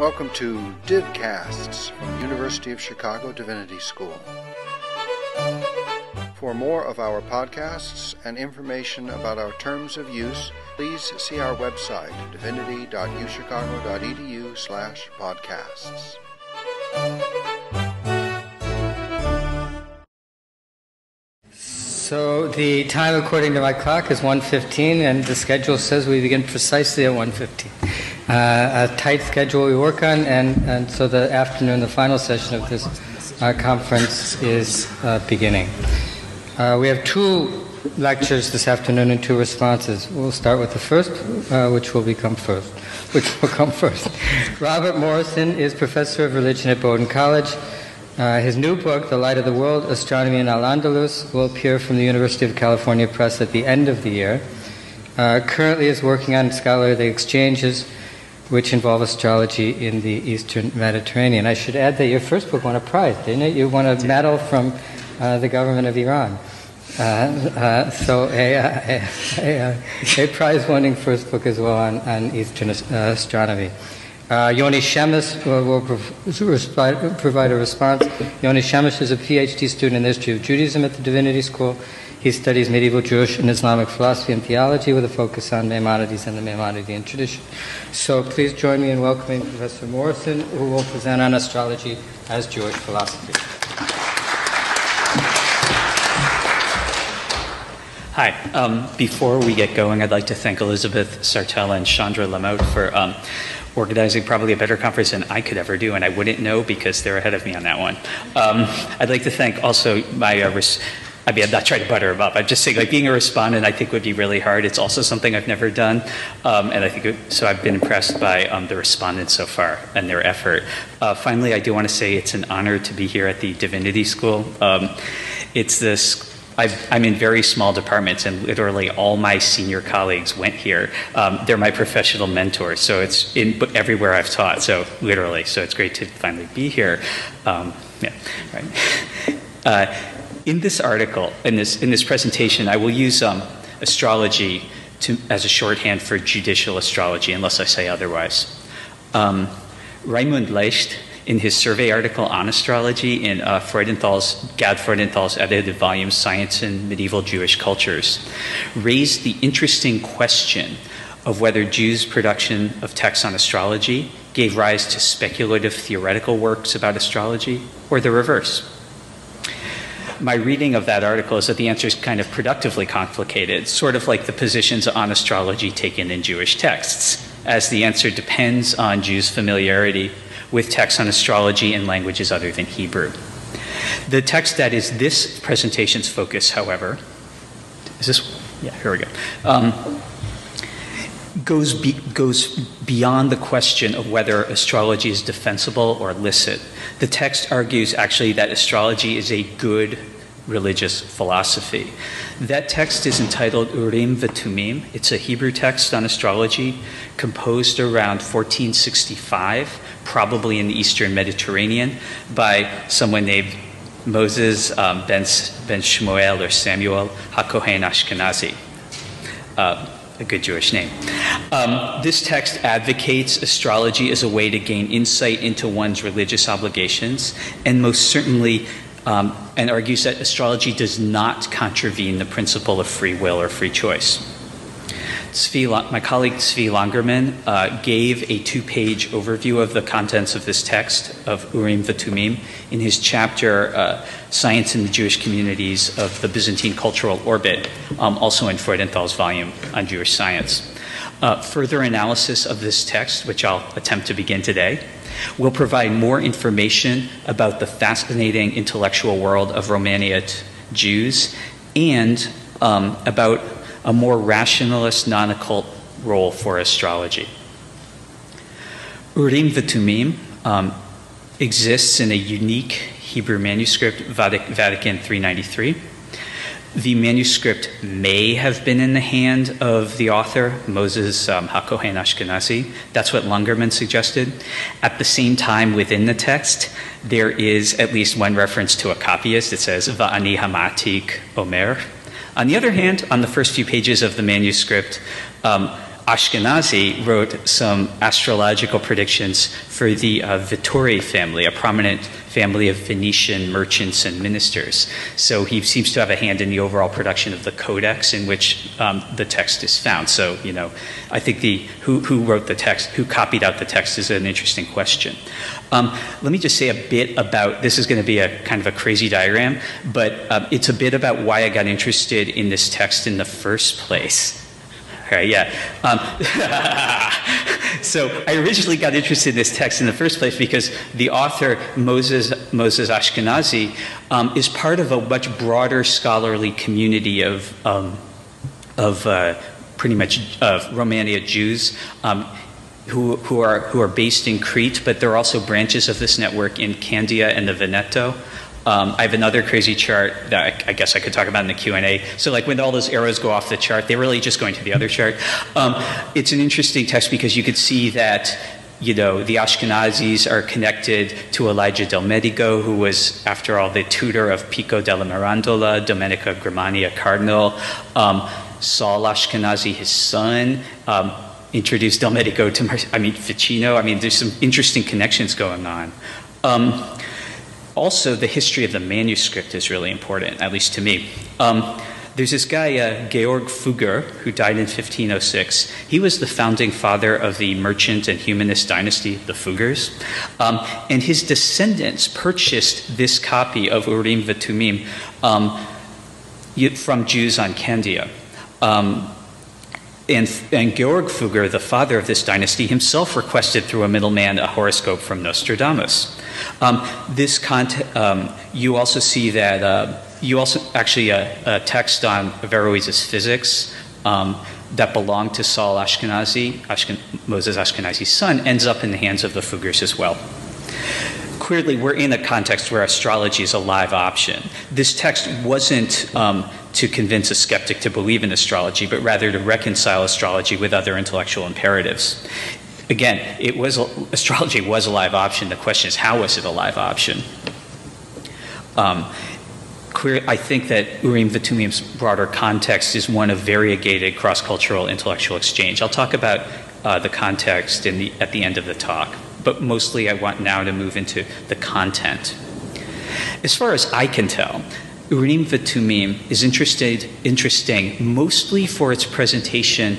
Welcome to Divcasts from University of Chicago Divinity School. For more of our podcasts and information about our terms of use, please see our website, divinity.uchicago.edu/podcasts. So the time according to my clock is 1:15, and the schedule says we begin precisely at 1:15. A tight schedule we work on, and so the afternoon, the final session of this conference is beginning. We have two lectures this afternoon and two responses. We'll start with the first, which will come first. Robert Morrison is professor of religion at Bowdoin College. His new book, The Light of the World, Astronomy in Al-Andalus, will appear from the University of California Press at the end of the year. Currently is working on scholarly exchanges which involve astrology in the Eastern Mediterranean. I should add that your first book won a prize, didn't it? You won a medal from the government of Iran. So a prize-winning first book as well on Eastern astronomy. Yoni Shemesh will provide a response. Yoni Shemesh is a PhD student in the history of Judaism at the Divinity School. He studies medieval Jewish and Islamic philosophy and theology with a focus on Maimonides and the Maimonidean tradition. So please join me in welcoming Professor Morrison, who will present on astrology as Jewish philosophy. Hi. Before we get going, I'd like to thank Elizabeth Sartell and Chandra Lamotte for organizing probably a better conference than I could ever do, and I wouldn't know because they're ahead of me on that one. I'd like to thank also my I'm not trying to butter them up. I'm just saying, being a respondent, I think would be really hard. It's also something I've never done, and I think so. I've been impressed by the respondents so far and their effort. Finally, I do want to say it's an honor to be here at the Divinity School. I'm in very small departments, and literally all my senior colleagues went here. They're my professional mentors, so it's everywhere I've taught. So literally, so it's great to finally be here. In this article, in this presentation, I will use astrology as a shorthand for judicial astrology, unless I say otherwise. Raimund Leicht, in his survey article on astrology in Gad Freudenthal's edited volume, Science in Medieval Jewish Cultures, raised the interesting question of whether Jews' production of texts on astrology gave rise to speculative theoretical works about astrology, or the reverse. My reading of that article is that the answer is kind of productively complicated, sort of like the positions on astrology taken in Jewish texts, as the answer depends on Jews' familiarity with texts on astrology in languages other than Hebrew. The text that is this presentation's focus, however, here we go, goes beyond the question of whether astrology is defensible or illicit. The text argues actually that astrology is a good religious philosophy. That text is entitled Urim v'Tumim. It's a Hebrew text on astrology composed around 1465, probably in the Eastern Mediterranean, by someone named Moses ben Shmuel or Samuel HaKohen Ashkenazi. A good Jewish name. This text advocates astrology as a way to gain insight into one's religious obligations, and most certainly and argues that astrology does not contravene the principle of free will or free choice. My colleague Tzvi Langerman gave a 2-page overview of the contents of this text of Urim v'Tumim in his chapter, Science in the Jewish Communities of the Byzantine Cultural Orbit, also in Freudenthal's volume on Jewish science. Further analysis of this text, which I'll attempt to begin today, will provide more information about the fascinating intellectual world of Romanite Jews and about a more rationalist, non-occult role for astrology. Urim v'Tumim exists in a unique Hebrew manuscript, Vatican 393. The manuscript may have been in the hand of the author, Moses HaKohen Ashkenazi. That's what Langerman suggested. At the same time, within the text, there is at least one reference to a copyist. It says, Va'ani hamatik omer. On the other hand, on the first few pages of the manuscript, Ashkenazi wrote some astrological predictions for the Vittori family, a prominent family of Venetian merchants and ministers. So he seems to have a hand in the overall production of the codex in which the text is found. So, you know, I think who wrote the text, who copied out the text is an interesting question. Let me just say a bit about, this is going to be a kind of a crazy diagram, but it's a bit about why I got interested in this text in the first place. Okay, yeah. So I originally got interested in this text in the first place because the author, Moses Ashkenazi, is part of a much broader scholarly community of pretty much Romania Jews who are based in Crete, but there are also branches of this network in Candia and the Veneto. I have another crazy chart that I guess I could talk about in the Q&A. So like when all those arrows go off the chart, they're really just going to the other chart. It's an interesting text because you could see that, you know, the Ashkenazis are connected to Elijah del Medico, who was, after all, the tutor of Pico della Mirandola, Domenico Grimani, a cardinal. Saul Ashkenazi, his son, introduced del Medico to, Ficino. There's some interesting connections going on. Also, the history of the manuscript is really important, at least to me. There's this guy, Georg Fugger, who died in 1506. He was the founding father of the merchant and humanist dynasty, the Fuggers. And his descendants purchased this copy of Urim V'Tumim from Jews on Candia. And Georg Fugger, the father of this dynasty, himself requested through a middleman a horoscope from Nostradamus. You also see that, a text on Averroes' physics that belonged to Saul Ashkenazi, Moses Ashkenazi's son, ends up in the hands of the Fuggers as well. Clearly, we're in a context where astrology is a live option. This text wasn't to convince a skeptic to believe in astrology, but rather to reconcile astrology with other intellectual imperatives. Again, astrology was a live option. The question is, how was it a live option? I think that Urim V'Tumim's broader context is one of variegated cross-cultural intellectual exchange. I'll talk about the context at the end of the talk, but mostly I want now to move into the content. As far as I can tell, Urim V'Tumim is interesting mostly for its presentation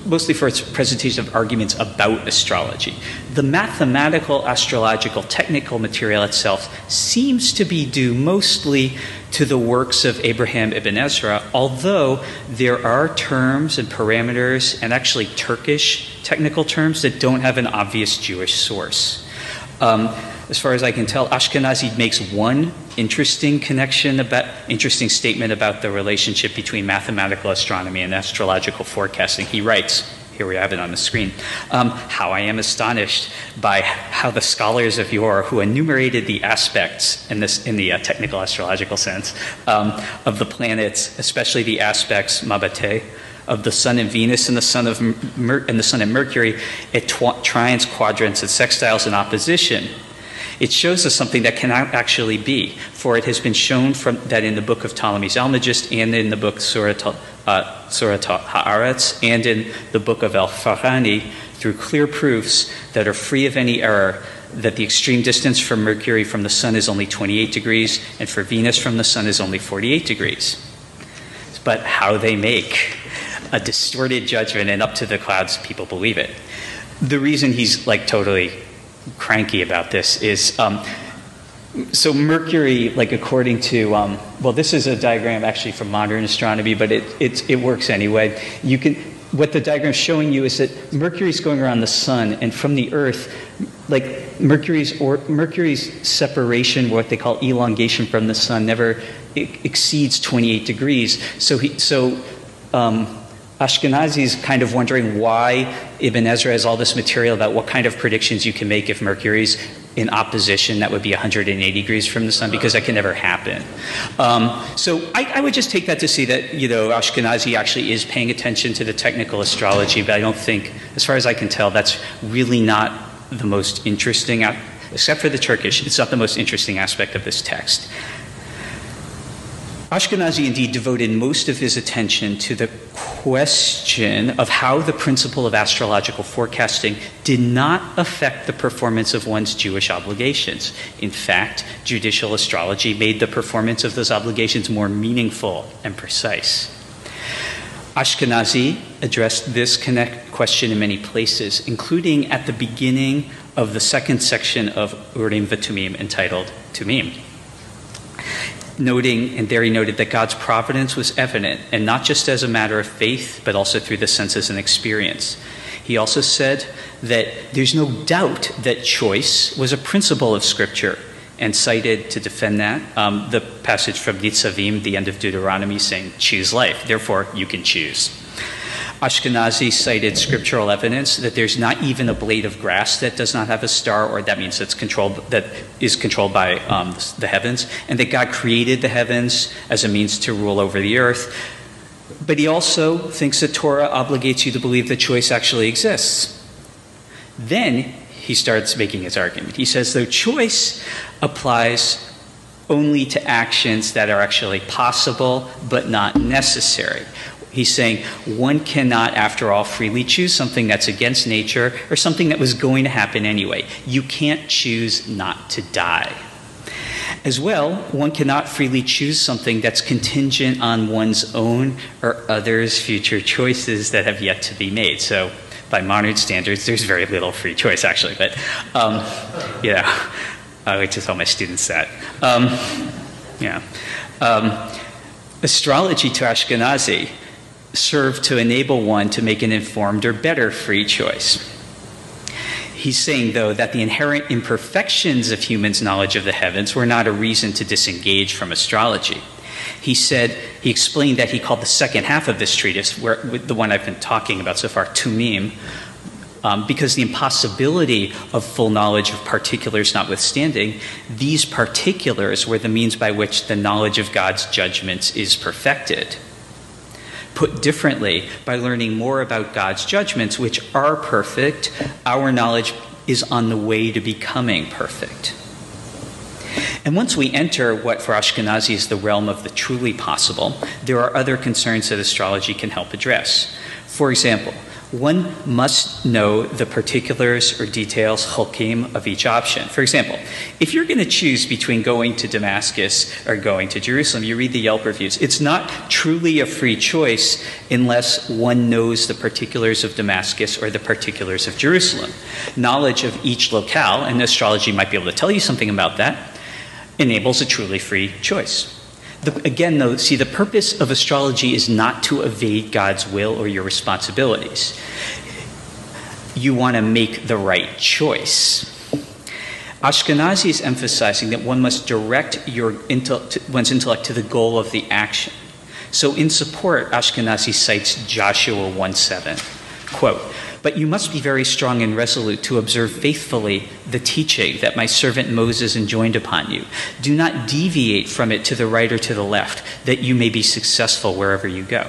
mostly for its presentation of arguments about astrology. The mathematical, astrological, technical material itself seems to be due mostly to the works of Abraham ibn Ezra, although there are terms and parameters, and actually Turkish technical terms, that don't have an obvious Jewish source. As far as I can tell, Ashkenazi makes one interesting statement about the relationship between mathematical astronomy and astrological forecasting. He writes, here we have it on the screen, how I am astonished by how the scholars of yore who enumerated the aspects in the technical astrological sense of the planets, especially the aspects Mabate, of the Sun and Venus and the Sun and Mercury at trines, quadrants, and sextiles in opposition. It shows us something that cannot actually be, for it has been shown that in the book of Ptolemy's Almagest and in the book Surat Haaretz and in the book of Al-Farhani, through clear proofs that are free of any error, that the extreme distance from Mercury from the Sun is only 28 degrees and for Venus from the Sun is only 48 degrees. But how they make a distorted judgment, and up to the clouds people believe it. The reason he's totally cranky about this is, so Mercury, according to, this is a diagram actually from modern astronomy, but it works anyway. What the diagram's showing you is that Mercury's going around the Sun, and from the Earth, Mercury's separation, what they call elongation from the Sun, never exceeds 28 degrees. So Ashkenazi's kind of wondering why Ibn Ezra has all this material about what kind of predictions you can make if Mercury's in opposition, that would be 180 degrees from the Sun, because that can never happen. So I would just take that to see that, Ashkenazi actually is paying attention to the technical astrology, but I don't think, as far as I can tell, that's really not the most interesting, except for the Turkish, it's not the most interesting aspect of this text. Ashkenazi indeed devoted most of his attention to the question of how the principle of astrological forecasting did not affect the performance of one's Jewish obligations. In fact, judicial astrology made the performance of those obligations more meaningful and precise. Ashkenazi addressed this question in many places, including at the beginning of the second section of Urim v'Tumim entitled Tumim. And there he noted that God's providence was evident, and not just as a matter of faith, but also through the senses and experience. He also said that there's no doubt that choice was a principle of Scripture, and cited to defend that the passage from Nitzavim, the end of Deuteronomy, saying, choose life, therefore you can choose. Ashkenazi cited scriptural evidence that there's not even a blade of grass that does not have a star, or that means that is controlled by the heavens, and that God created the heavens as a means to rule over the earth. But he also thinks that Torah obligates you to believe that choice actually exists. Then he starts making his argument. He says, though choice applies only to actions that are actually possible but not necessary. He's saying one cannot, after all, freely choose something that's against nature or something that was going to happen anyway. You can't choose not to die. As well, one cannot freely choose something that's contingent on one's own or others' future choices that have yet to be made. So by modern standards, there's very little free choice, actually. But, I like to tell my students that. Astrology to Ashkenazi served to enable one to make an informed or better free choice. He's saying, though, that the inherent imperfections of humans' knowledge of the heavens were not a reason to disengage from astrology. He explained that he called the second half of this treatise, the one I've been talking about so far, Tumim, because the impossibility of full knowledge of particulars notwithstanding, these particulars were the means by which the knowledge of God's judgments is perfected. Put differently, by learning more about God's judgments, which are perfect, our knowledge is on the way to becoming perfect. And once we enter what for Ashkenazi is the realm of the truly possible, there are other concerns that astrology can help address. For example, one must know the particulars or details, chokim, of each option. For example, if you're going to choose between going to Damascus or going to Jerusalem, you read the Yelp reviews. It's not truly a free choice unless one knows the particulars of Damascus or the particulars of Jerusalem. Knowledge of each locale, and astrology might be able to tell you something about that, enables a truly free choice. Again, though, see, the purpose of astrology is not to evade God's will or your responsibilities. You want to make the right choice. Ashkenazi is emphasizing that one must direct one's intellect to the goal of the action. So in support, Ashkenazi cites Joshua 1:7, quote, "But you must be very strong and resolute to observe faithfully the teaching that my servant Moses enjoined upon you. Do not deviate from it to the right or to the left, that you may be successful wherever you go."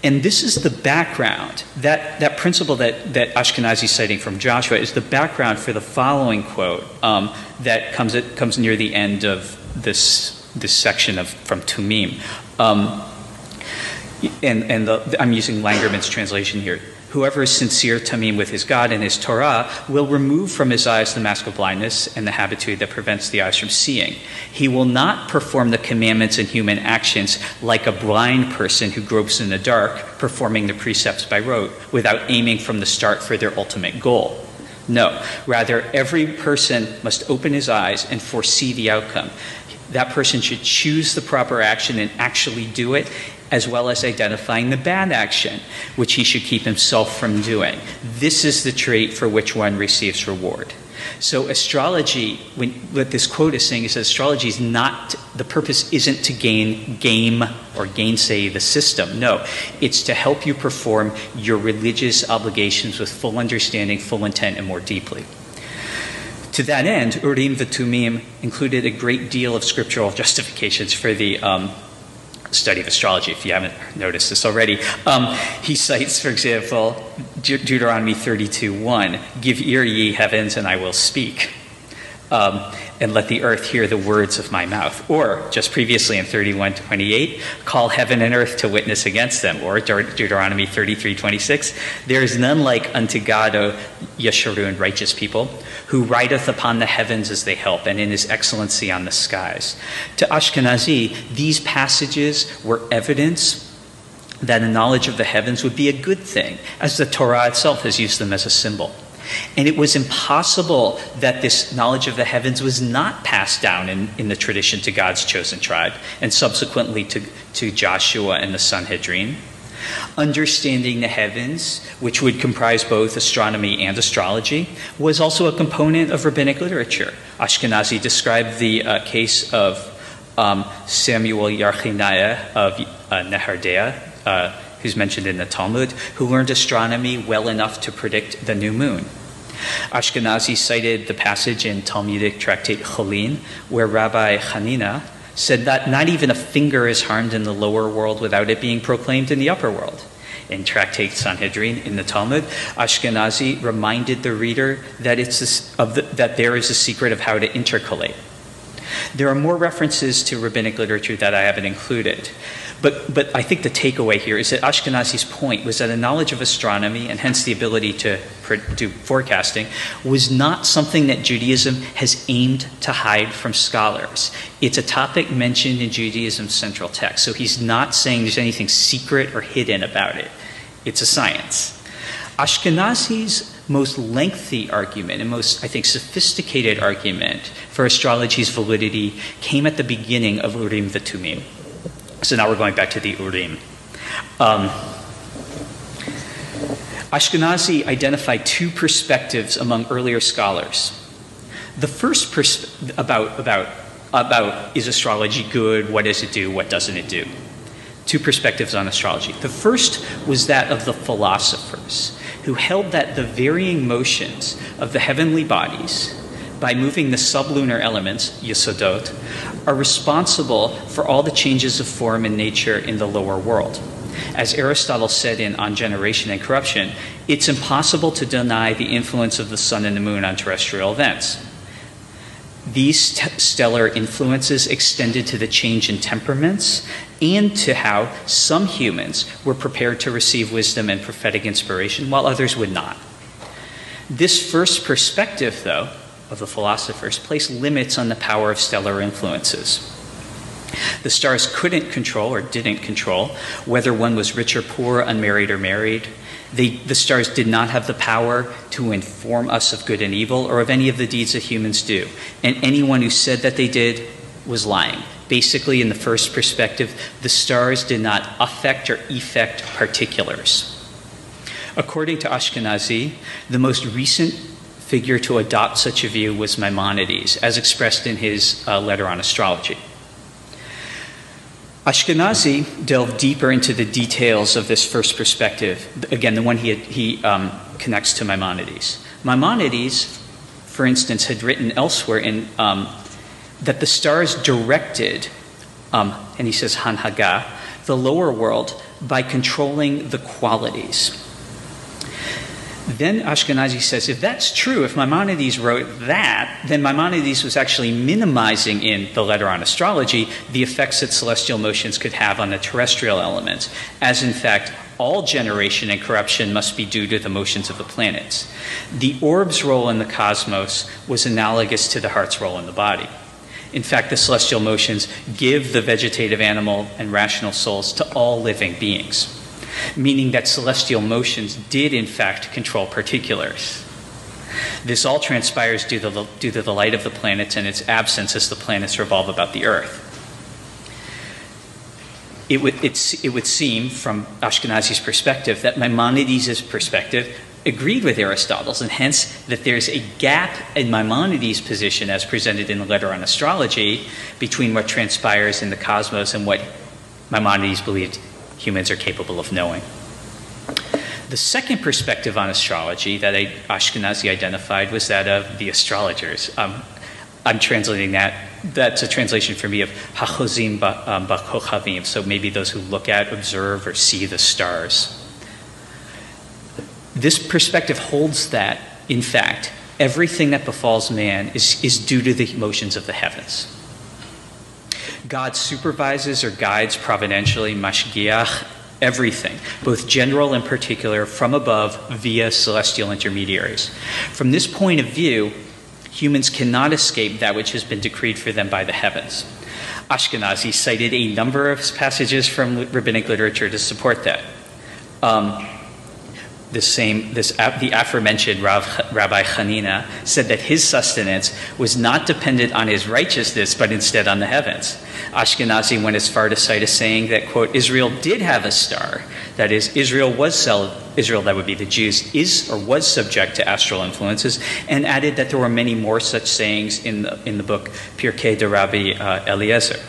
And this is the background. That principle that Ashkenazi is citing from Joshua is the background for the following quote that comes near the end of this section from Tumim. I'm using Langerman's translation here. "Whoever is sincere tamim with his God and his Torah will remove from his eyes the mask of blindness and the habitude that prevents the eyes from seeing. He will not perform the commandments and human actions like a blind person who gropes in the dark, performing the precepts by rote, without aiming from the start for their ultimate goal. No, rather, every person must open his eyes and foresee the outcome. That person should choose the proper action and actually do it, as well as identifying the bad action, which he should keep himself from doing. This is the trait for which one receives reward." So astrology, what this quote is saying is that astrology is not, the purpose isn't to game or gainsay the system. No, it's to help you perform your religious obligations with full understanding, full intent, and more deeply. To that end, Urim v'Tumim included a great deal of scriptural justifications for the study of astrology, if you haven't noticed this already. He cites, for example, Deuteronomy 32:1, "Give ear, ye heavens, and I will speak." and let the earth hear the words of my mouth. Or, just previously in 31:28, call heaven and earth to witness against them. Or Deuteronomy 33:26, there is none like unto God, O Yeshurun, righteous people, who rideth upon the heavens as they help, and in his excellency on the skies. To Ashkenazi, these passages were evidence that a knowledge of the heavens would be a good thing, as the Torah itself has used them as a symbol. And it was impossible that this knowledge of the heavens was not passed down in the tradition to God's chosen tribe, and subsequently to Joshua and the Sanhedrin. Understanding the heavens, which would comprise both astronomy and astrology, was also a component of rabbinic literature. Ashkenazi described the case of Samuel Yarchinaya of Nehardea, who's mentioned in the Talmud, who learned astronomy well enough to predict the new moon. Ashkenazi cited the passage in Talmudic tractate Cholin, where Rabbi Hanina said that not even a finger is harmed in the lower world without it being proclaimed in the upper world. In tractate Sanhedrin in the Talmud, Ashkenazi reminded the reader that, that there is a secret of how to intercalate. There are more references to rabbinic literature that I haven't included. But I think the takeaway here is that Ashkenazi's point was that a knowledge of astronomy, and hence the ability to do forecasting, was not something that Judaism has aimed to hide from scholars. It's a topic mentioned in Judaism's central text. So he's not saying there's anything secret or hidden about it. It's a science. Ashkenazi's most lengthy argument and most, I think, sophisticated argument for astrology's validity came at the beginning of Urim V'Tumim. So now we're going back to the Urim. Ashkenazi identified two perspectives among earlier scholars. The first about is astrology good? What does it do? What doesn't it do? Two perspectives on astrology. The first was that of the philosophers, who held that the varying motions of the heavenly bodies, by moving the sublunar elements, yesodot, are responsible for all the changes of form and nature in the lower world. As Aristotle said in On Generation and Corruption, it's impossible to deny the influence of the sun and the moon on terrestrial events. These stellar influences extended to the change in temperaments and to how some humans were prepared to receive wisdom and prophetic inspiration, while others would not. This first perspective, though, of the philosophers, placed limits on the power of stellar influences. The stars couldn't control, or didn't control, whether one was rich or poor, unmarried or married. The stars did not have the power to inform us of good and evil, or of any of the deeds that humans do. And anyone who said that they did was lying. Basically, in the first perspective, the stars did not affect or effect particulars. According to Ashkenazi, the most recent figure to adopt such a view was Maimonides, as expressed in his letter on astrology. Ashkenazi delved deeper into the details of this first perspective, again, the one he connects to Maimonides. Maimonides, for instance, had written elsewhere that the stars directed, and he says Hanhaga, the lower world by controlling the qualities. Then Ashkenazi says, if that's true, if Maimonides wrote that, then Maimonides was actually minimizing in the letter on astrology the effects that celestial motions could have on the terrestrial elements, as in fact all generation and corruption must be due to the motions of the planets. The orb's role in the cosmos was analogous to the heart's role in the body. In fact, the celestial motions give the vegetative, animal, and rational souls to all living beings, meaning that celestial motions did in fact control particulars. This all transpires due to the light of the planets and its absence as the planets revolve about the Earth. It would seem, from Ashkenazi's perspective, that Maimonides' perspective agreed with Aristotle's, and hence that there's a gap in Maimonides' position as presented in the letter on astrology between what transpires in the cosmos and what Maimonides believed humans are capable of knowing. The second perspective on astrology that Ashkenazi identified was that of the astrologers. I'm translating that. That's a translation for me of Hachozim B'Kochavim, so maybe those who look at, observe, or see the stars. This perspective holds that, in fact, everything that befalls man is due to the motions of the heavens. God supervises or guides providentially, mashgiach, everything, both general and particular, from above via celestial intermediaries. From this point of view, humans cannot escape that which has been decreed for them by the heavens. Ashkenazi cited a number of passages from rabbinic literature to support that. The aforementioned Rabbi Hanina said that his sustenance was not dependent on his righteousness, but instead on the heavens. Ashkenazi went as far to cite a saying that, quote, Israel did have a star. That is, Israel, that would be the Jews, is or was subject to astral influences, and added that there were many more such sayings in the book Pirkei de Rabbi Eliezer.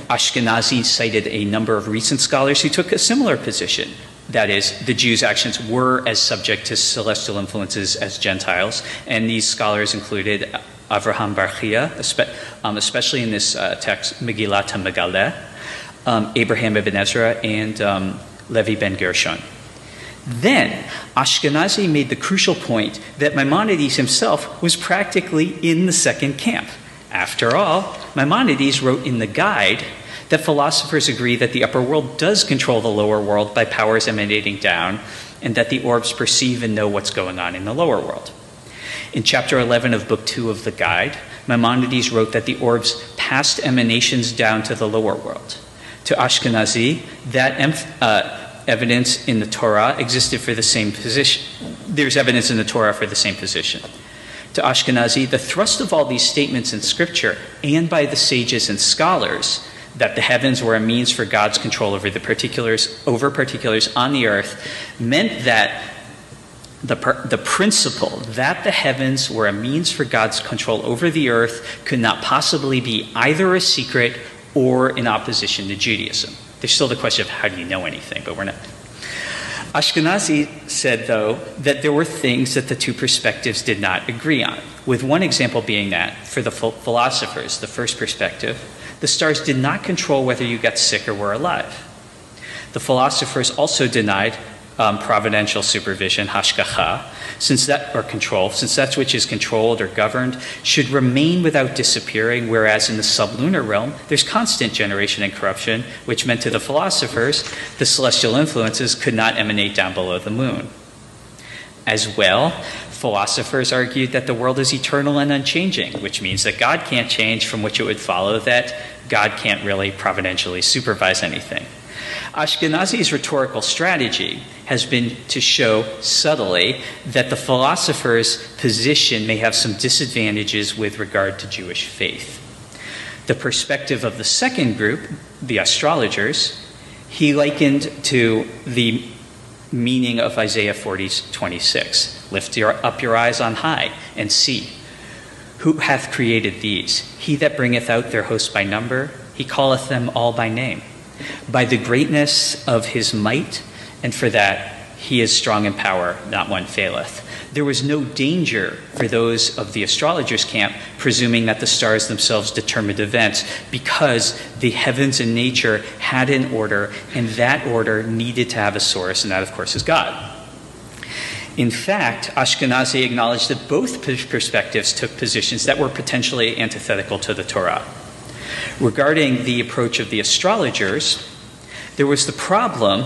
Ashkenazi cited a number of recent scholars who took a similar position. That is, the Jews' actions were as subject to celestial influences as Gentiles, and these scholars included Avraham Bar Chia, especially in this text, Megillat HaMegaleh, Abraham ibn Ezra, and Levi ben Gershon. Then, Ashkenazi made the crucial point that Maimonides himself was practically in the second camp. After all, Maimonides wrote in the Guide that philosophers agree that the upper world does control the lower world by powers emanating down, and that the orbs perceive and know what's going on in the lower world. In chapter 11 of book 2 of the Guide, Maimonides wrote that the orbs passed emanations down to the lower world. To Ashkenazi, that evidence in the Torah existed for the same position. There's evidence in the Torah for the same position. To Ashkenazi, the thrust of all these statements in Scripture and by the sages and scholars that the heavens were a means for God's control over particulars on the earth meant that the principle that the heavens were a means for God's control over the earth could not possibly be either a secret or in opposition to Judaism. There's still the question of how do you know anything, but we're not. Ashkenazi said, though, that there were things that the two perspectives did not agree on, with one example being that, for the philosophers, the first perspective, the stars did not control whether you got sick or were alive. The philosophers also denied providential supervision, hashgacha, since that which is controlled or governed should remain without disappearing, whereas in the sublunar realm, there's constant generation and corruption, which meant to the philosophers, the celestial influences could not emanate down below the moon. As well, philosophers argued that the world is eternal and unchanging, which means that God can't change, from which it would follow that God can't really providentially supervise anything. Ashkenazi's rhetorical strategy has been to show subtly that the philosopher's position may have some disadvantages with regard to Jewish faith. The perspective of the second group, the astrologers, he likened to the meaning of Isaiah 40:26. Lift up your eyes on high and see. Who hath created these? He that bringeth out their host by number, he calleth them all by name. By the greatness of his might, and for that he is strong in power, not one faileth. There was no danger for those of the astrologers' camp presuming that the stars themselves determined events, because the heavens and nature had an order, and that order needed to have a source, and that, of course, is God. In fact, Ashkenazi acknowledged that both perspectives took positions that were potentially antithetical to the Torah. Regarding the approach of the astrologers, there was the problem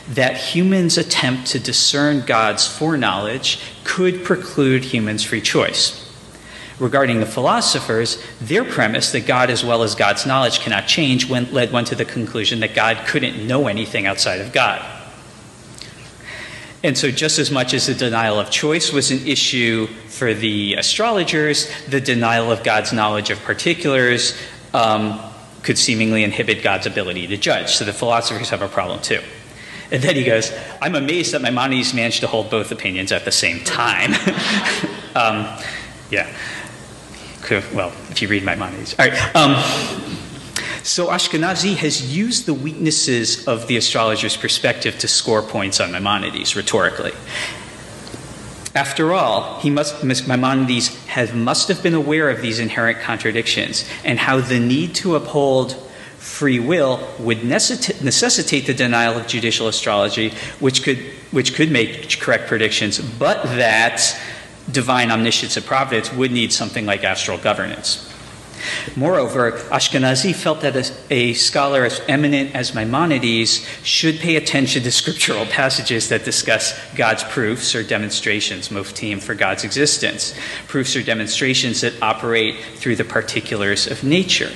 that humans' attempt to discern God's foreknowledge could preclude humans' free choice. Regarding the philosophers, their premise that God as well as God's knowledge cannot change led one to the conclusion that God couldn't know anything outside of God. And so just as much as the denial of choice was an issue for the astrologers, the denial of God's knowledge of particulars could seemingly inhibit God's ability to judge. So the philosophers have a problem too. And then he goes, I'm amazed that Maimonides managed to hold both opinions at the same time. Yeah. Well, if you read Maimonides. All right. So Ashkenazi has used the weaknesses of the astrologer's perspective to score points on Maimonides rhetorically. After all, Maimonides must have been aware of these inherent contradictions and how the need to uphold free will would necessitate the denial of judicial astrology, which could make correct predictions, but that divine omniscience and providence would need something like astral governance. Moreover, Ashkenazi felt that a scholar as eminent as Maimonides should pay attention to scriptural passages that discuss God's proofs or demonstrations, moftim, for God's existence, proofs or demonstrations that operate through the particulars of nature.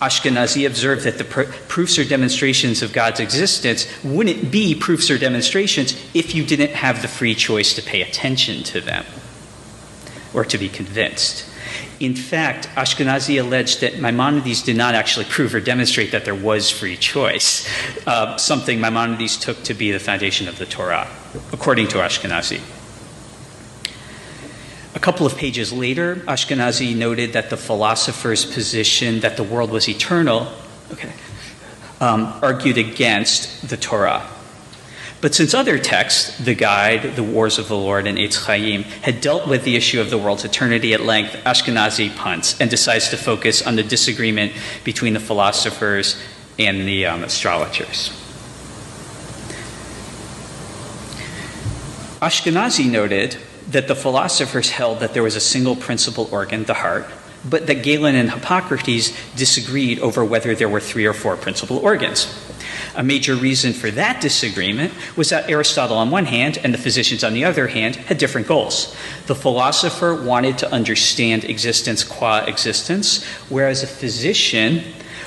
Ashkenazi observed that the proofs or demonstrations of God's existence wouldn't be proofs or demonstrations if you didn't have the free choice to pay attention to them or to be convinced. In fact, Ashkenazi alleged that Maimonides did not actually prove or demonstrate that there was free choice, something Maimonides took to be the foundation of the Torah, according to Ashkenazi. A couple of pages later, Ashkenazi noted that the philosopher's position that the world was eternal argued against the Torah. But since other texts, the Guide, the Wars of the Lord, and Eitz Chaim, had dealt with the issue of the world's eternity at length, Ashkenazi punts and decides to focus on the disagreement between the philosophers and the astrologers. Ashkenazi noted that the philosophers held that there was a single principal organ, the heart, but that Galen and Hippocrates disagreed over whether there were 3 or 4 principal organs. A major reason for that disagreement was that Aristotle on one hand and the physicians on the other hand had different goals. The philosopher wanted to understand existence qua existence, whereas a physician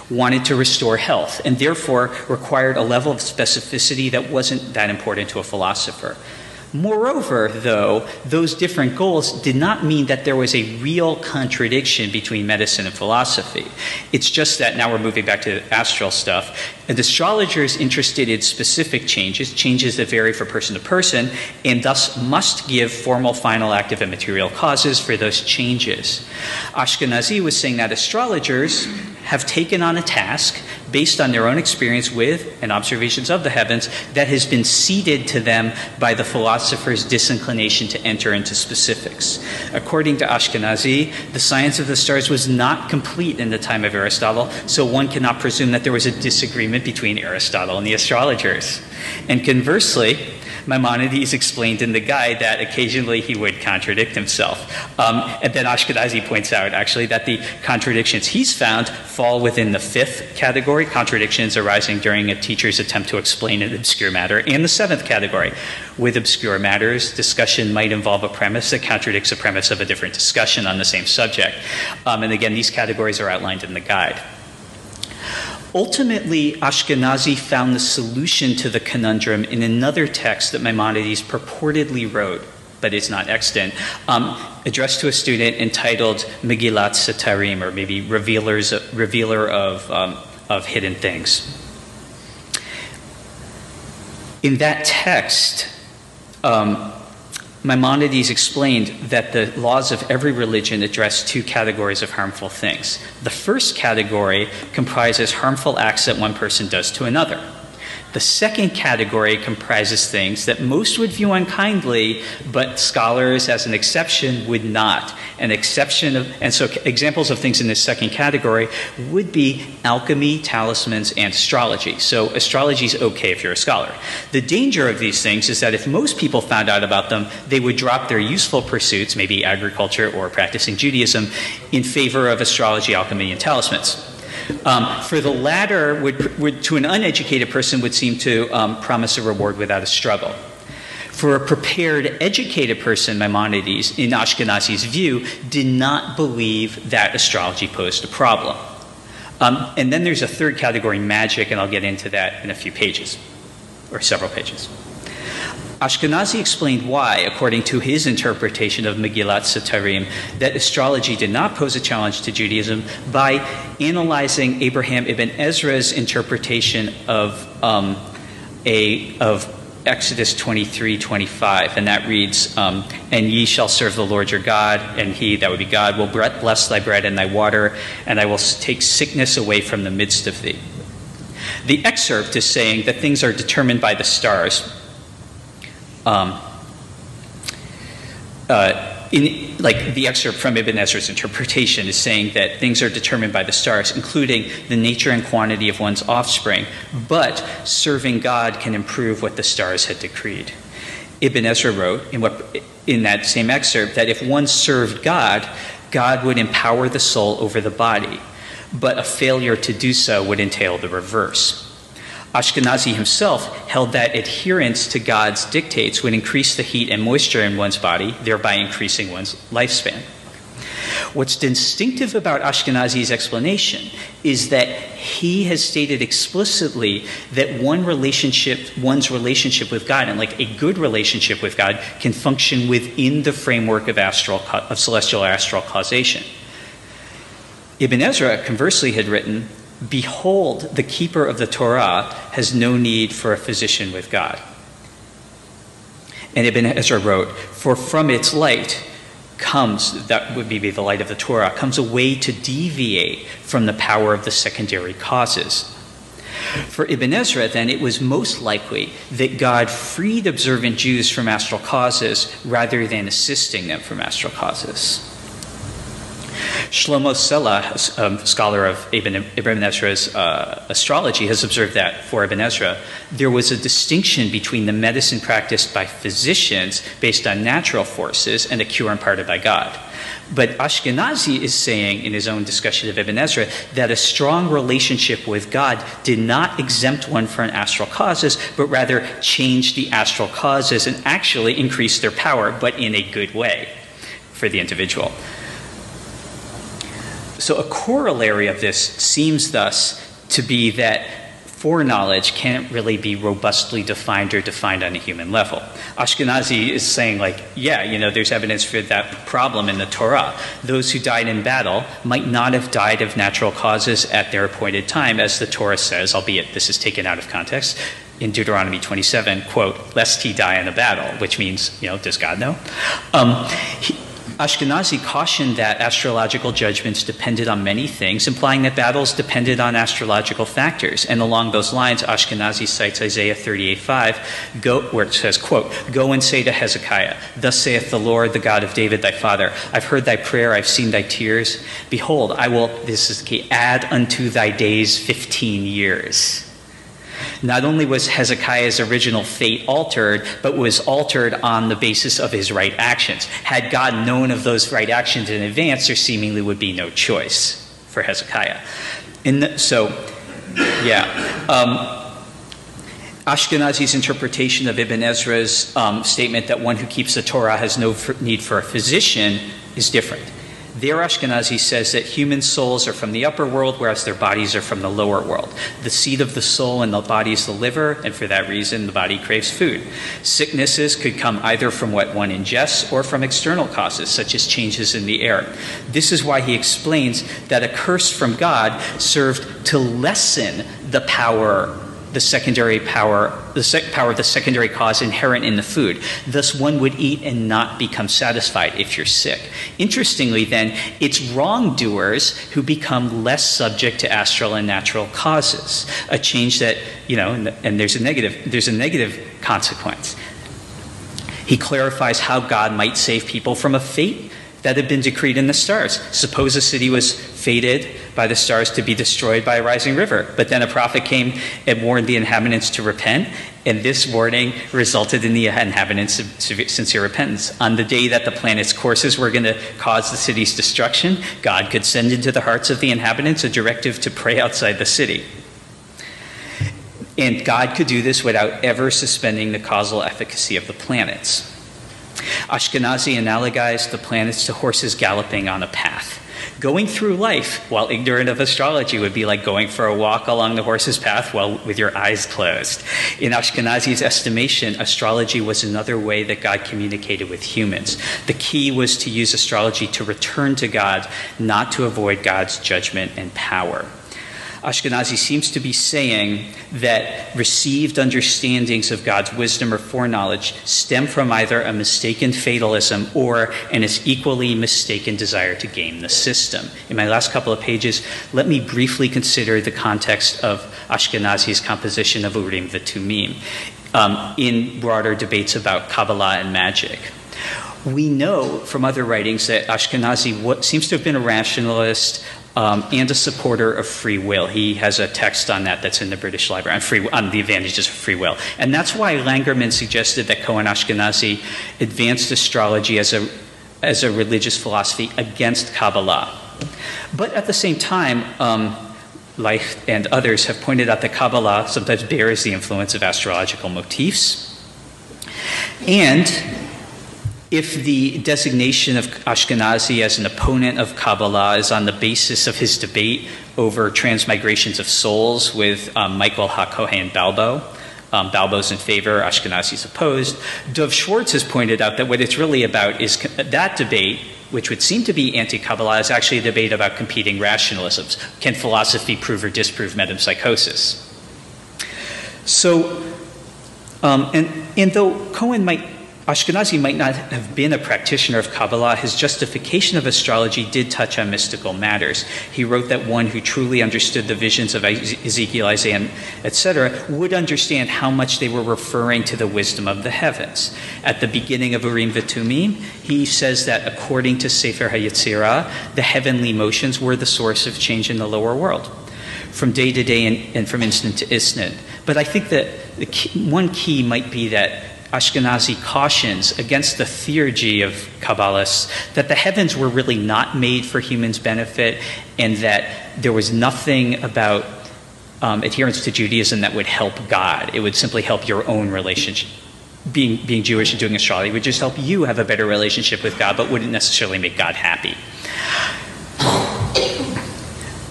wanted to restore health and therefore required a level of specificity that wasn't that important to a philosopher. Moreover, though, those different goals did not mean that there was a real contradiction between medicine and philosophy. It's just that now we're moving back to astral stuff. An astrologer is interested in specific changes that vary from person to person, and thus must give formal, final, active, and material causes for those changes. Ashkenazi was saying that astrologers have taken on a task based on their own experience with and observations of the heavens that has been ceded to them by the philosopher's disinclination to enter into specifics. According to Ashkenazi, the science of the stars was not complete in the time of Aristotle, so one cannot presume that there was a disagreement between Aristotle and the astrologers. And conversely, Maimonides explained in the Guide that occasionally he would contradict himself. And then Ashkenazi points out, actually, that the contradictions he's found fall within the 5th category, contradictions arising during a teacher's attempt to explain an obscure matter, and the 7th category. With obscure matters, discussion might involve a premise that contradicts a premise of a different discussion on the same subject. And again, these categories are outlined in the Guide. Ultimately, Ashkenazi found the solution to the conundrum in another text that Maimonides purportedly wrote, but is not extant, addressed to a student entitled Megillat Setarim, or maybe Revealer of Hidden Things. In that text, Maimonides explained that the laws of every religion address 2 categories of harmful things. The first category comprises harmful acts that one person does to another. The second category comprises things that most would view unkindly, but scholars, as an exception, would not. And so examples of things in this second category would be alchemy, talismans, and astrology. So astrology is okay if you're a scholar. The danger of these things is that if most people found out about them, they would drop their useful pursuits, maybe agriculture or practicing Judaism, in favor of astrology, alchemy, and talismans. For the latter, would to an uneducated person, would seem to promise a reward without a struggle. For a prepared, educated person, Maimonides, in Ashkenazi's view, did not believe that astrology posed a problem. And then there's a third category, magic, and I'll get into that in a few pages, or several pages. Ashkenazi explained why, according to his interpretation of Megillat Setarim, that astrology did not pose a challenge to Judaism by analyzing Abraham ibn Ezra's interpretation of Exodus 23:25, and that reads, "And ye shall serve the Lord your God, and he," that would be God, "will bless thy bread and thy water, and I will take sickness away from the midst of thee." The excerpt is saying that things are determined by the stars. The excerpt from Ibn Ezra's interpretation is saying that things are determined by the stars, including the nature and quantity of one's offspring, but serving God can improve what the stars had decreed. Ibn Ezra wrote in that same excerpt that if one served God, God would empower the soul over the body, but a failure to do so would entail the reverse. Ashkenazi himself held that adherence to God's dictates would increase the heat and moisture in one's body, thereby increasing one's lifespan. What's distinctive about Ashkenazi's explanation is that he has stated explicitly that one's relationship with God, and like a good relationship with God, can function within the framework of celestial astral causation. Ibn Ezra, conversely, had written, "Behold, the keeper of the Torah has no need for a physician with God." And Ibn Ezra wrote, "For from its light comes," that would be the light of the Torah, "comes a way to deviate from the power of the secondary causes." For Ibn Ezra, then, it was most likely that God freed observant Jews from astral causes rather than assisting them from astral causes. Shlomo Sela, a scholar of Ibn Ezra's astrology, has observed that for Ibn Ezra, there was a distinction between the medicine practiced by physicians based on natural forces and a cure imparted by God. But Ashkenazi is saying in his own discussion of Ibn Ezra that a strong relationship with God did not exempt one from astral causes, but rather changed the astral causes and actually increased their power, but in a good way for the individual. So a corollary of this seems thus to be that foreknowledge can't really be robustly defined or defined on a human level. Ashkenazi is saying, like, yeah, there's evidence for that problem in the Torah. Those who died in battle might not have died of natural causes at their appointed time, as the Torah says, albeit this is taken out of context, in Deuteronomy 27, quote, "lest he die in a battle," which means, does God know? Ashkenazi cautioned that astrological judgments depended on many things, implying that battles depended on astrological factors. And along those lines, Ashkenazi cites Isaiah 38:5, where it says, quote, "Go and say to Hezekiah, thus saith the Lord, the God of David thy father, I've heard thy prayer, I've seen thy tears. Behold, I will," this is the key, "add unto thy days 15 years. Not only was Hezekiah's original fate altered, but was altered on the basis of his right actions. Had God known of those right actions in advance, there seemingly would be no choice for Hezekiah. Ashkenazi's interpretation of Ibn Ezra's statement that one who keeps the Torah has no need for a physician is different. There, Ashkenazi says that human souls are from the upper world, whereas their bodies are from the lower world. The seat of the soul in the body is the liver, and for that reason, the body craves food. Sicknesses could come either from what one ingests or from external causes, such as changes in the air. This is why he explains that a curse from God served to lessen the power, the power of the secondary cause inherent in the food. Thus, one would eat and not become satisfied if you're sick. Interestingly, then, it's wrongdoers who become less subject to astral and natural causes. A change that, and there's a negative consequence. He clarifies how God might save people from a fate that had been decreed in the stars. Suppose a city was fated by the stars to be destroyed by a rising river, but then a prophet came and warned the inhabitants to repent, and this warning resulted in the inhabitants' sincere repentance. On the day that the planet's courses were going to cause the city's destruction, God could send into the hearts of the inhabitants a directive to pray outside the city. And God could do this without ever suspending the causal efficacy of the planets. Ashkenazi analogized the planets to horses galloping on a path. Going through life while ignorant of astrology would be like going for a walk along the horse's path with your eyes closed. In Ashkenazi's estimation, astrology was another way that God communicated with humans. The key was to use astrology to return to God, not to avoid God's judgment and power. Ashkenazi seems to be saying that received understandings of God's wisdom or foreknowledge stem from either a mistaken fatalism or an as equally mistaken desire to game the system. In my last couple of pages, let me briefly consider the context of Ashkenazi's composition of Urim V'Tumim in broader debates about Kabbalah and magic. We know from other writings that Ashkenazi seems to have been a rationalist, and a supporter of free will. He has a text on that that's in the British Library on the advantages of free will. And that's why Langerman suggested that Cohen Ashkenazi advanced astrology as a religious philosophy against Kabbalah. But at the same time, Leicht and others have pointed out that Kabbalah sometimes bears the influence of astrological motifs. And if the designation of Ashkenazi as an opponent of Kabbalah is on the basis of his debate over transmigrations of souls with Michael HaKohen Balbo, Balbo's in favor, Ashkenazi's opposed, Dov Schwartz has pointed out that what it's really about is that debate, which would seem to be anti-Kabbalah, is actually a debate about competing rationalisms. Can philosophy prove or disprove metempsychosis? So, and though Ashkenazi might not have been a practitioner of Kabbalah, his justification of astrology did touch on mystical matters. He wrote that one who truly understood the visions of Ezekiel, Isaiah, etc., would understand how much they were referring to the wisdom of the heavens. At the beginning of Urim V'Tumim, he says that according to Sefer HaYetzirah, the heavenly motions were the source of change in the lower world, from day to day and from instant to instant. But I think that one key might be that Ashkenazi cautions against the theurgy of Kabbalists that the heavens were really not made for humans' benefit, and that there was nothing about adherence to Judaism that would help God. It would simply help your own relationship. Being Jewish and doing astrology would just help you have a better relationship with God, but wouldn't necessarily make God happy.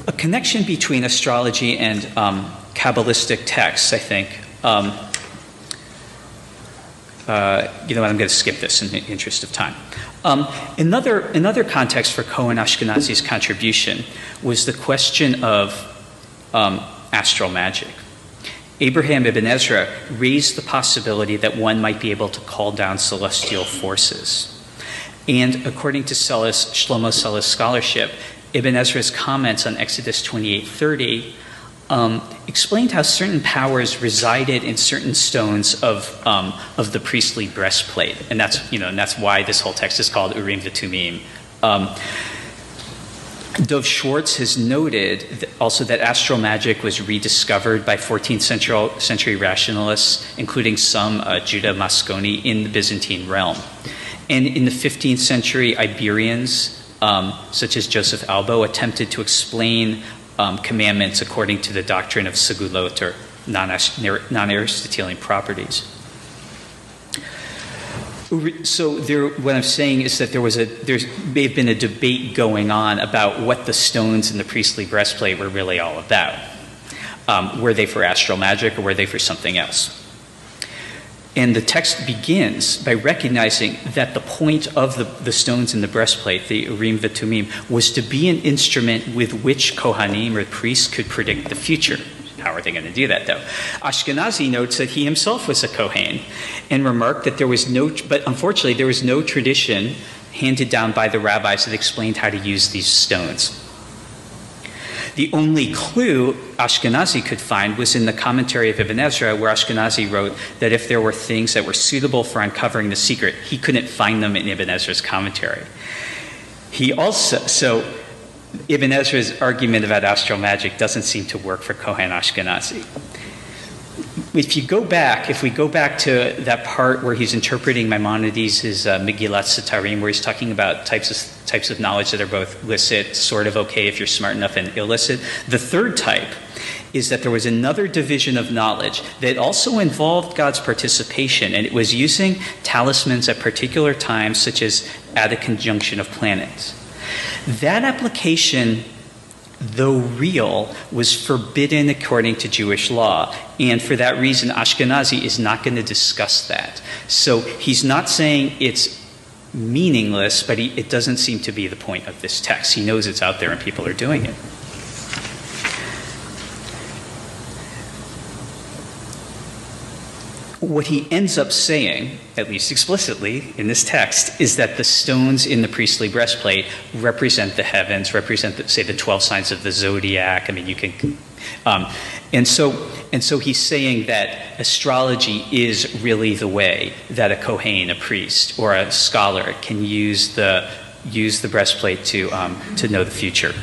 A connection between astrology and Kabbalistic texts, I think. You know what, I'm going to skip this in the interest of time. Another context for Cohen Ashkenazi's contribution was the question of astral magic. Abraham ibn Ezra raised the possibility that one might be able to call down celestial forces. And according to Shlomo Selle's scholarship, Ibn Ezra's comments on Exodus 28:30 explained how certain powers resided in certain stones of the priestly breastplate, and that's why this whole text is called Urim V'Tumim. Dov Schwartz has noted also that astral magic was rediscovered by 14th century rationalists, including some Judah Mosconi, in the Byzantine realm. And in the 15th century, Iberians, such as Joseph Albo, attempted to explain commandments according to the doctrine of segulot, or non-Aristotelian properties. So what I'm saying is that there may have been a debate going on about what the stones in the priestly breastplate were really all about. Were they for astral magic or were they for something else? And the text begins by recognizing that the point of the stones in the breastplate, the Urim V'Tumim, was to be an instrument with which Kohanim, or priests, could predict the future. How are they going to do that, though? Ashkenazi notes that he himself was a Kohen and remarked that but unfortunately there was no tradition handed down by the rabbis that explained how to use these stones. The only clue Ashkenazi could find was in the commentary of Ibn Ezra, where Ashkenazi wrote that if there were things that were suitable for uncovering the secret, he couldn't find them in Ibn Ezra's commentary. So Ibn Ezra's argument about astral magic doesn't seem to work for Kohen Ashkenazi. If we go back to that part where he's interpreting Maimonides' Megillat Sitarim, where he's talking about types of knowledge that are both licit, sort of okay if you're smart enough, and illicit, the third type is that there was another division of knowledge that also involved God's participation, and it was using talismans at particular times, such as at a conjunction of planets. That application, though real, was forbidden according to Jewish law. And for that reason, Ashkenazi is not going to discuss that. So he's not saying it's meaningless, but it doesn't seem to be the point of this text. He knows it's out there and people are doing it. What he ends up saying, at least explicitly in this text, is that the stones in the priestly breastplate represent the heavens, represent, say, the 12 signs of the zodiac. I mean, you can, and so he's saying that astrology is really the way that a Kohen, a priest, or a scholar can use the breastplate to know the future.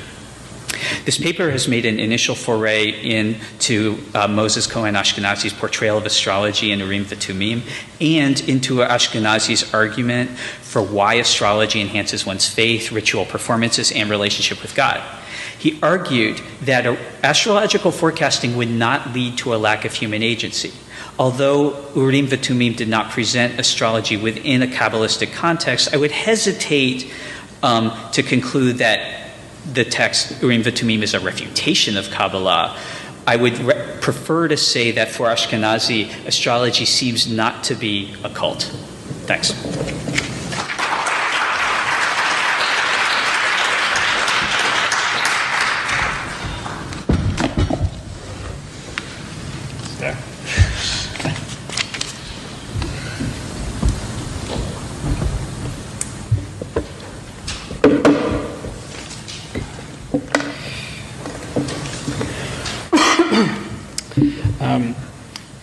This paper has made an initial foray into Moses Cohen Ashkenazi's portrayal of astrology in Urim V'Tumim, and into Ashkenazi's argument for why astrology enhances one's faith, ritual performances, and relationship with God. He argued that astrological forecasting would not lead to a lack of human agency. Although Urim V'Tumim did not present astrology within a Kabbalistic context, I would hesitate to conclude that the text Urim V'Tumim is a refutation of Kabbalah. I would prefer to say that for Ashkenazi, astrology seems not to be occult. Thanks. There.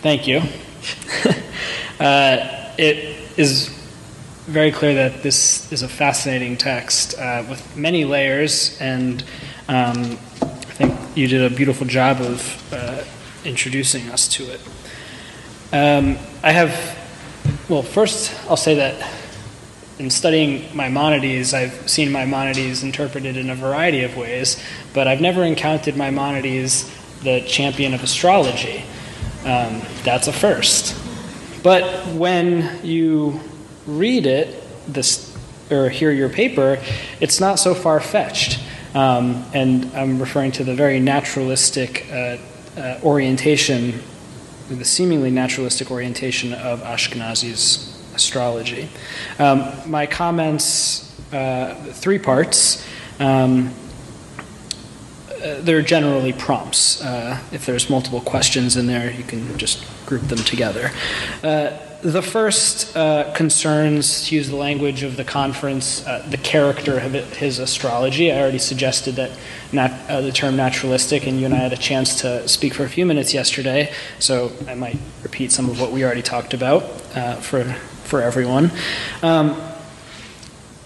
Thank you. It is very clear that this is a fascinating text with many layers, and I think you did a beautiful job of introducing us to it. First I'll say that in studying Maimonides, I've seen Maimonides interpreted in a variety of ways, but I've never encountered Maimonides, the champion of astrology. That's a first. But when you read it, or hear your paper, it's not so far-fetched. And I'm referring to the very naturalistic orientation, the seemingly naturalistic orientation of Ashkenazi's astrology. My comments, 3 parts. They're generally prompts. If there's multiple questions in there, you can just group them together. The first concerns, to use the language of the conference, the character of his astrology. I already suggested that the term naturalistic, and you and I had a chance to speak for a few minutes yesterday, so I might repeat some of what we already talked about for everyone.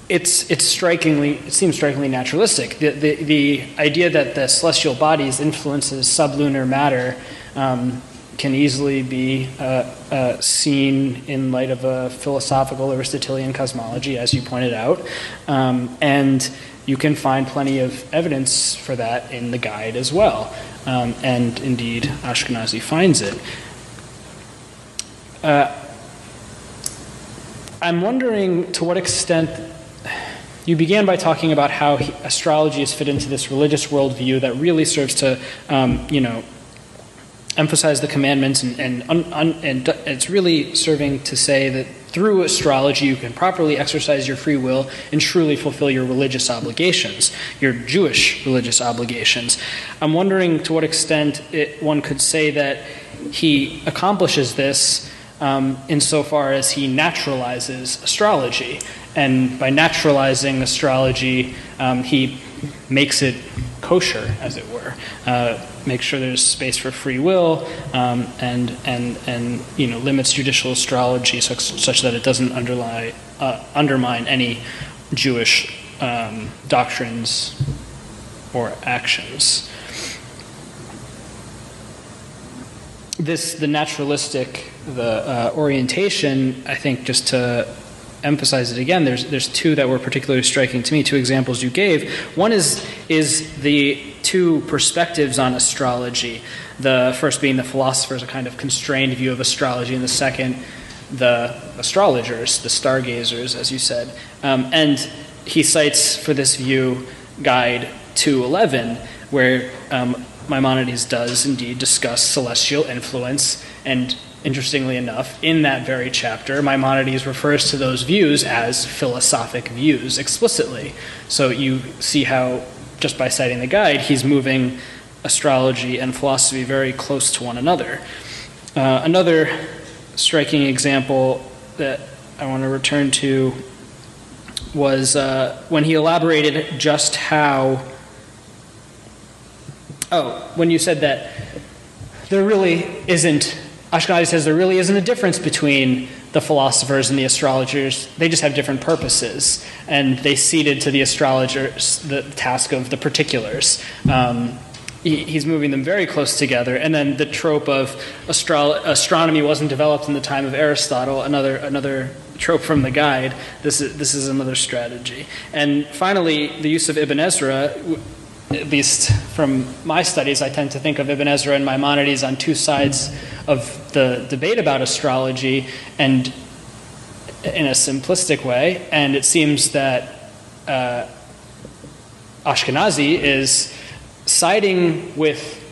It seems strikingly naturalistic. The idea that the celestial bodies influences sublunar matter can easily be seen in light of a philosophical Aristotelian cosmology, as you pointed out, and you can find plenty of evidence for that in the guide as well, and indeed Ashkenazi finds it. I'm wondering to what extent. You began by talking about how astrology is fit into this religious worldview that really serves to, emphasize the commandments, and it's really serving to say that through astrology you can properly exercise your free will and truly fulfill your religious obligations, your Jewish religious obligations. I'm wondering to what extent one could say that he accomplishes this insofar as he naturalizes astrology. And by naturalizing astrology, he makes it kosher, as it were. Makes sure there's space for free will, and limits judicial astrology such that it doesn't undermine any Jewish doctrines or actions. The naturalistic, orientation, I think, just to emphasize it again, there's 2 that were particularly striking to me, 2 examples you gave. One is the 2 perspectives on astrology. The first being the philosophers, a kind of constrained view of astrology, and the second, the astrologers, the stargazers, as you said. And he cites for this view Guide 211, where Maimonides does indeed discuss celestial influence, and interestingly enough, in that very chapter, Maimonides refers to those views as philosophic views explicitly. So you see how, just by citing the guide, he's moving astrology and philosophy very close to one another. Another striking example that I want to return to was when he elaborated just how... when you said that there really isn't... Ashkenazi says there really isn't a difference between the philosophers and the astrologers, they just have different purposes, and they ceded to the astrologers the task of the particulars. He's moving them very close together, and then the trope of astronomy wasn't developed in the time of Aristotle, another trope from the guide. This is another strategy. And finally, the use of Ibn Ezra, at least from my studies, I tend to think of Ibn Ezra and Maimonides on two sides of the debate about astrology, and in a simplistic way. And it seems that Ashkenazi is siding with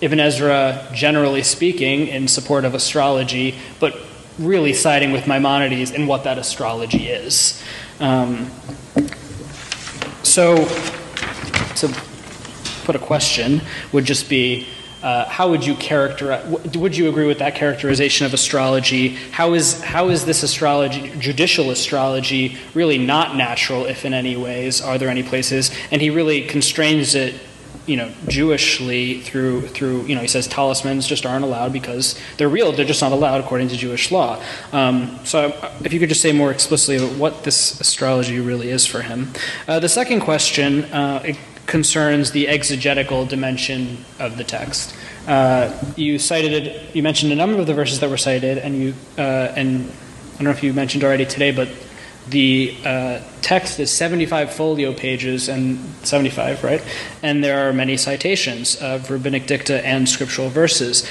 Ibn Ezra, generally speaking, in support of astrology, but really siding with Maimonides in what that astrology is. So, to put a question, would just be, how would you characterize? Would you agree with that characterization of astrology? How is this astrology, judicial astrology, really not natural, if in any ways? Are there any places? And he really constrains it, Jewishly through. He says talismans just aren't allowed because they're real. They're just not allowed according to Jewish law. So, if you could just say more explicitly what this astrology really is for him. The second question it concerns the exegetical dimension of the text. You mentioned a number of the verses that were cited, and I don't know if you mentioned already today, but the text is 75 folio pages, and 75, right? And there are many citations of rabbinic dicta and scriptural verses.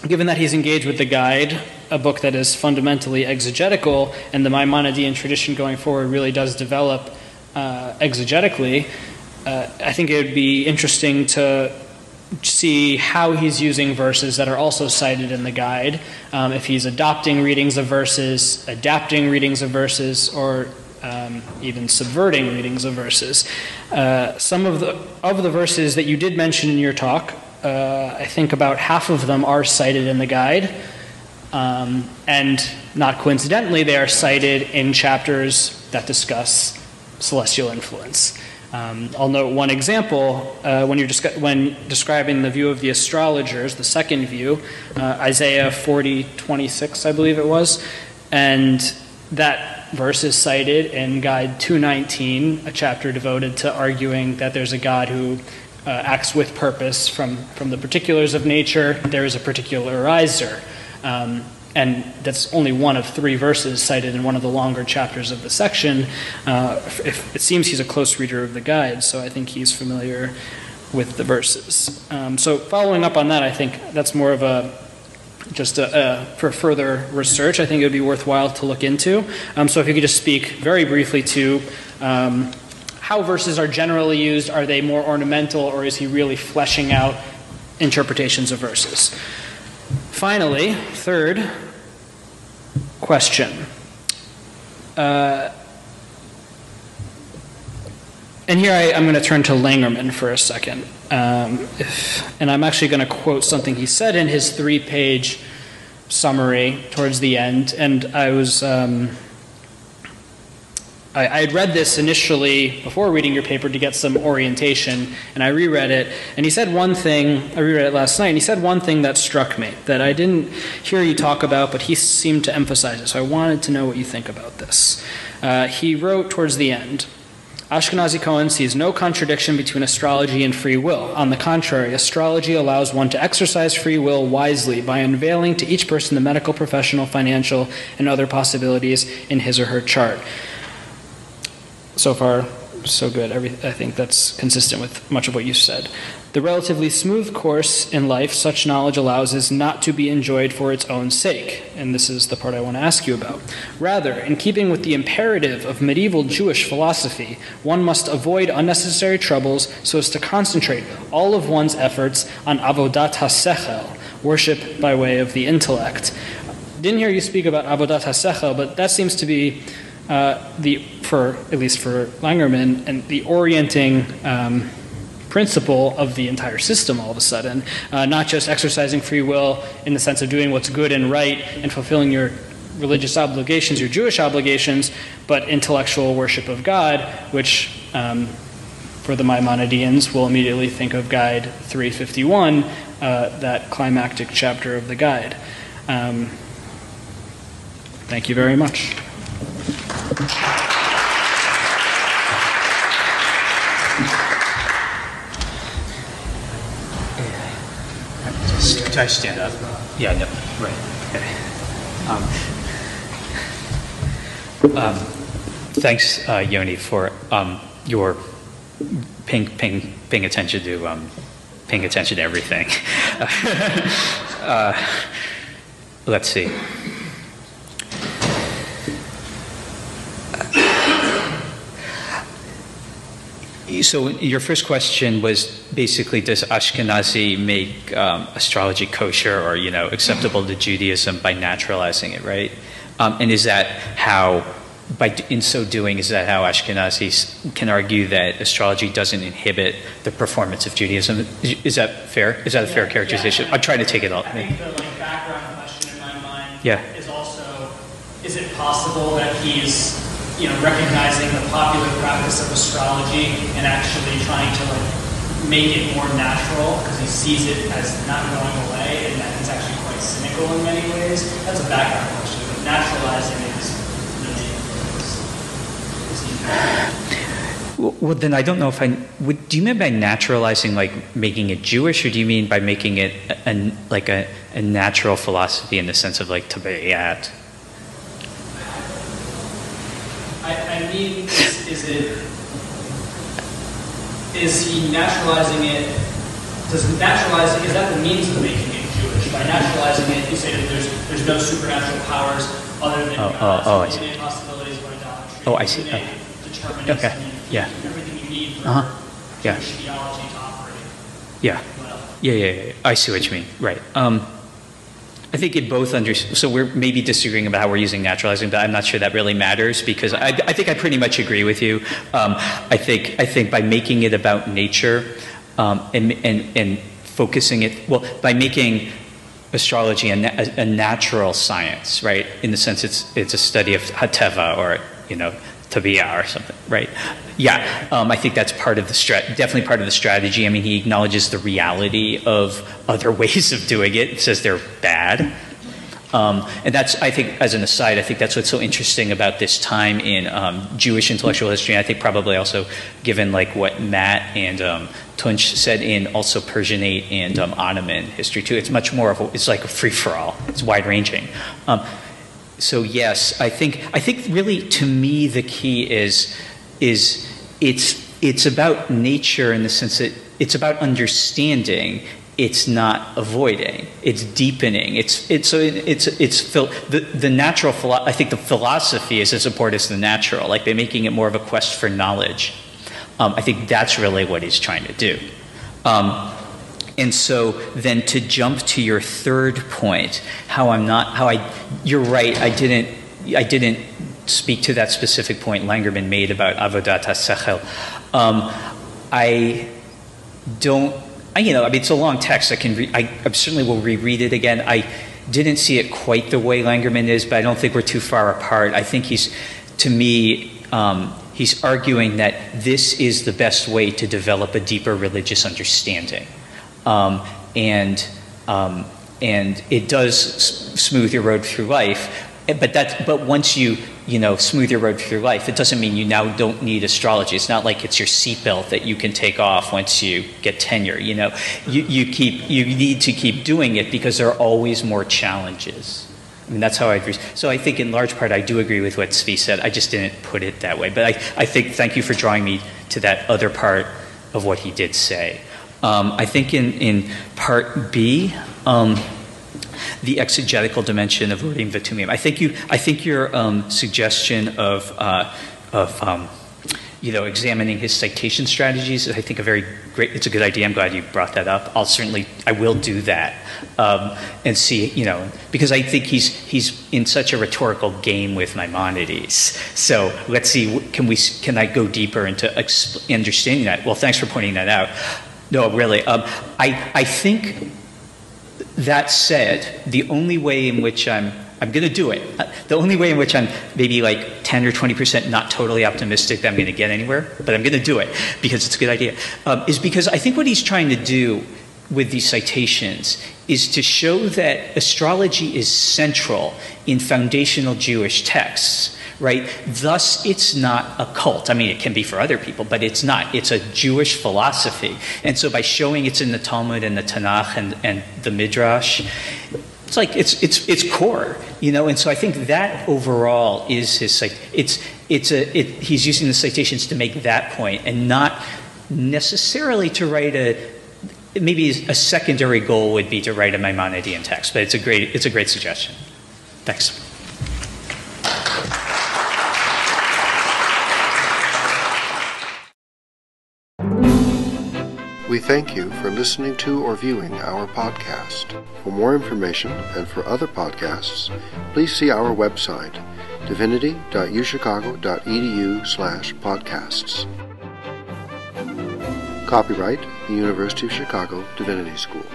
Given that he's engaged with the guide, a book that is fundamentally exegetical, and the Maimonidean tradition going forward really does develop exegetically, I think it would be interesting to see how he's using verses that are also cited in the guide, if he's adopting readings of verses, adapting readings of verses, or even subverting readings of verses. Some of the verses that you did mention in your talk, I think about half of them are cited in the guide, and not coincidentally, they are cited in chapters that discuss celestial influence. I'll note one example when describing the view of the astrologers, the second view, Isaiah 40:26, I believe it was, and that verse is cited in Guide 219, a chapter devoted to arguing that there's a God who acts with purpose from the particulars of nature. There is a particularizer. And that's only one of 3 verses cited in one of the longer chapters of the section. It seems he's a close reader of the guide, so I think he's familiar with the verses. So following up on that, I think that's more of for further research, I think it would be worthwhile to look into. So if you could just speak very briefly to how verses are generally used. Are they more ornamental, or is he really fleshing out interpretations of verses? Finally, third question. And here I'm going to turn to Langerman for a second. And I'm actually going to quote something he said in his 3-page summary towards the end. And I had read this initially before reading your paper to get some orientation, and I reread it, and he said one thing, I reread it last night, and he said one thing that struck me, that I didn't hear you talk about, but he seemed to emphasize it, so I wanted to know what you think about this. He wrote towards the end, Ashkenazi Cohen sees no contradiction between astrology and free will. On the contrary, astrology allows one to exercise free will wisely by unveiling to each person the medical, professional, financial, and other possibilities in his or her chart. So far, so good. I think that's consistent with much of what you said. The relatively smooth course in life such knowledge allows is not to be enjoyed for its own sake. And this is the part I want to ask you about. Rather, in keeping with the imperative of medieval Jewish philosophy, one must avoid unnecessary troubles so as to concentrate all of one's efforts on avodat hasechel, worship by way of the intellect. Didn't hear you speak about avodat hasechel, but that seems to be at least for Langerman, and the orienting principle of the entire system all of a sudden, not just exercising free will in the sense of doing what's good and right and fulfilling your religious obligations, your Jewish obligations, but intellectual worship of God, which for the Maimonideans will immediately think of Guide 351, that climactic chapter of the Guide. Thank you very much. Do I stand up? Yeah, no, right, okay. Thanks, Yoni, for your paying attention to everything. Let's see. So your first question was basically, does Ashkenazi make astrology kosher or acceptable to Judaism by naturalizing it, right? And is that how, in so doing, is that how Ashkenazis can argue that astrology doesn't inhibit the performance of Judaism? Is that fair? Is that a fair characterization? I'm trying to take it all. I think the background question in my mind Yeah. is also, is it possible that he's recognizing the popular practice of astrology and actually trying to make it more natural because he sees it as not going away and that he's actually quite cynical in many ways? That's a background question, but naturalizing it is really Well, then I don't know if do you mean by naturalizing making it Jewish, or do you mean by making it a natural philosophy in the sense of tabayat? I mean, is he naturalizing it? Is that the means of making it Jewish? By naturalizing it, you say that there's no supernatural powers other than God. I see. Possibilities of idolatry. Oh, I see. Determinism. Okay. Yeah. Everything you need for Yeah. Jewish theology to operate. Yeah. Yeah. I see what you mean. Right. I think it both so we're maybe disagreeing about how we're using naturalizing, but I'm not sure that really matters because I think I pretty much agree with you. I think by making it about nature and focusing it, by making astrology a natural science, right? In the sense it's a study of hateva or Tabia or something, right? Yeah, I think that's part of definitely part of the strategy. I mean, he acknowledges the reality of other ways of doing it. He says they're bad. And that's, I think, as an aside, I think that's what's so interesting about this time in Jewish intellectual history. And I think probably also given what Matt and Tunch said in also Persianate and Ottoman history too. It's much more of it's like a free-for-all. It's wide-ranging. So yes, I think really to me the key is it's about nature in the sense that it's about understanding. It's not avoiding. It's deepening. The natural. I think the philosophy is as important as the natural. By making it more of a quest for knowledge. I think that's really what he's trying to do. And so then to jump to your third point, you're right, I didn't speak to that specific point Langerman made about avodat hasechel. It's a long text. I certainly will reread it again. I didn't see it quite the way Langerman is, but I don't think we're too far apart. I think he's arguing that this is the best way to develop a deeper religious understanding. And it does smooth your road through life, but once you smooth your road through life, it doesn't mean you now don't need astrology. It's not like it's your seatbelt that you can take off once you get tenure. You need to keep doing it because there are always more challenges. I mean, that's how I agree. So I think in large part I do agree with what Svi said. I just didn't put it that way. But I think, thank you for drawing me to that other part of what he did say. I think in part B, the exegetical dimension of Urim V'Tumim. I think your suggestion of examining his citation strategies is, I think, it's a good idea. I'm glad you brought that up. I will do that and see, because I think he's in such a rhetorical game with Maimonides. So let's see, can I go deeper into understanding that? Well, thanks for pointing that out. No, really. I think, that said, the only way in which I'm going to do it, the only way in which I'm maybe 10 or 20% not totally optimistic that I'm going to get anywhere, but I'm going to do it because it's a good idea, is because I think what he's trying to do with these citations is to show that astrology is central in foundational Jewish texts, right? Thus, it's not a cult. I mean, it can be for other people, but it's not. It's a Jewish philosophy. And so by showing it's in the Talmud and the Tanakh and the Midrash, it's like it's core, you know. And so I think that overall is his he's using the citations to make that point and not necessarily to write maybe a secondary goal would be to write a Maimonidean text, but it's a great suggestion. Thanks. We thank you for listening to or viewing our podcast. For more information and for other podcasts, please see our website, divinity.uchicago.edu/podcasts. Copyright, the University of Chicago Divinity School.